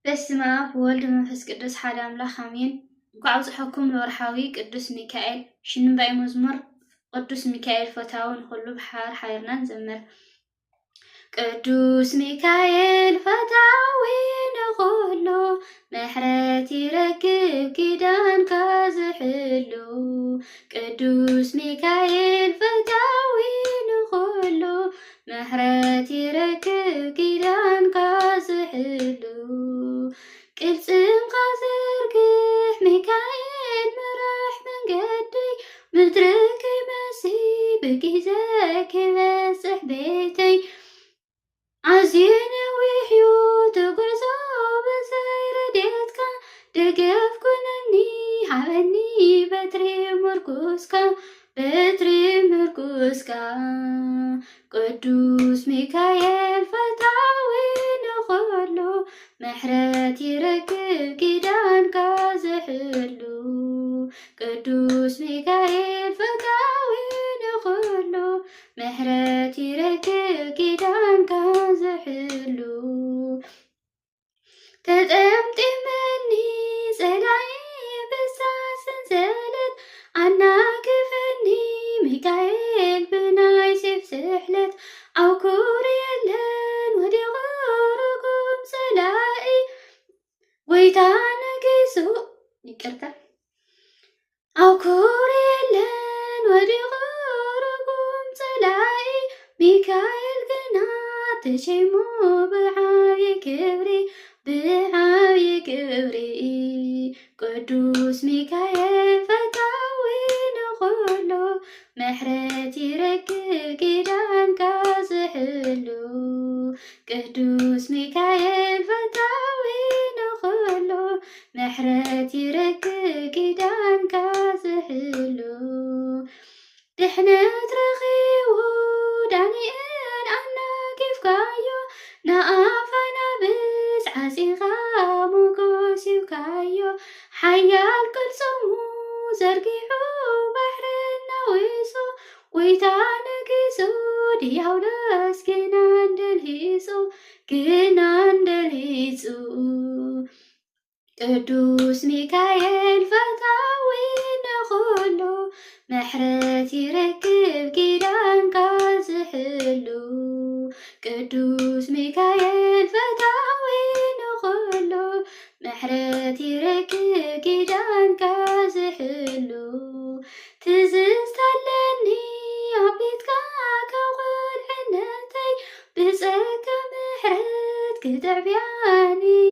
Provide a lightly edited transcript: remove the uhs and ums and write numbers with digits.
በስመ አብ ወወልድ ወመንፈስ ቅዱስ ሓደ አምላክ አሜን። እንኳዕ አብጽሕኩም ለወርሓዊ ቅዱስ ሚካኤል ሽንባይ መዝሙር ቅዱስ ሚካኤል ፈታዊ ንኩሉ ብሓባር ሓቢርና ንዘምር። ቅዱስ ሚካኤል ፈታዊ ንኩሉ ምሕረት ይረክብ ኪዳንካ ዝሕሉ። ቅዱስ ሚካኤል ፈታዊ ንኩሉ ምሕረት ይረክብ ኪዳንካ ዝሕሉ። ቅልጽምካ ዘርግሕ ሚካኤል ምራሕ መንገዲ ምድርክ ይመሲ ብግዜ ክበጽሕ ቤተይ ኣዝዩ ነዊሕ እዩ ትጉዕዞ በዘይ ረድኤትካ ደገፍ ኩነኒ ሃበኒ በትሪ ምርኩስካ በትሪ ምርኩስካ። ቅዱስ ሚካኤል ፈታዊ ንኩሉ ምሕረት ይረክብ ኪዳንካ ዝሕሉ። ቅዱስ ሚካኤል ፈታዊ ንኩሉ ምሕረት ይረክብ ኪዳንካ ዝሕሉ። ተጠምጢመኒ ጸላኢ ብሳት ሰንሰለት ኣናግፈኒ ሚካኤል ብናይ ሴፍ ስሕለት። ኣውኩር የለን ወዲቑ ርጉም ጸላኢ ወይታ ነጊሱ ይቅርታ ኣውኩር የለን ወዲቑ ርጉም ጸላኢ ሚካኤል ግና ተሸይሙ ብዓብዪ ክብሪ ብዓብዪ ክብሪ። ቅዱስ ሚካኤል ፈታዊ ንኩሉ ምሕረት ይረክብ ኪዳንካ ዝሕሉ። ቅዱስ ሚካኤል ፈታዊ ንኩሉ ምሕረት ይረክብ ኪዳንካ ዝሕሉ። ድሕነት ረኺቡ ዳንኤል ኣናጊፍካዮ ንኣፈናብስ ዓጺኻ ሞገስ ሂብካዮ። ሓያል ቅልጽሙ ዘርጊሑ ባሕሪ ናዊሱ ጎይታ ነጊሱ ዲያብሎስ ግና እንደልሂጹ ግና እንደልሂጹ። ቅዱስ ሚካኤል ፈታዊ ንኩሉ ምሕረት ይረክብ ኪዳንካ ዝሕሉ። ቅዱስ ሚካኤል ፈታዊ ንኩሉ ምሕረት ይረክብ ኪዳንካ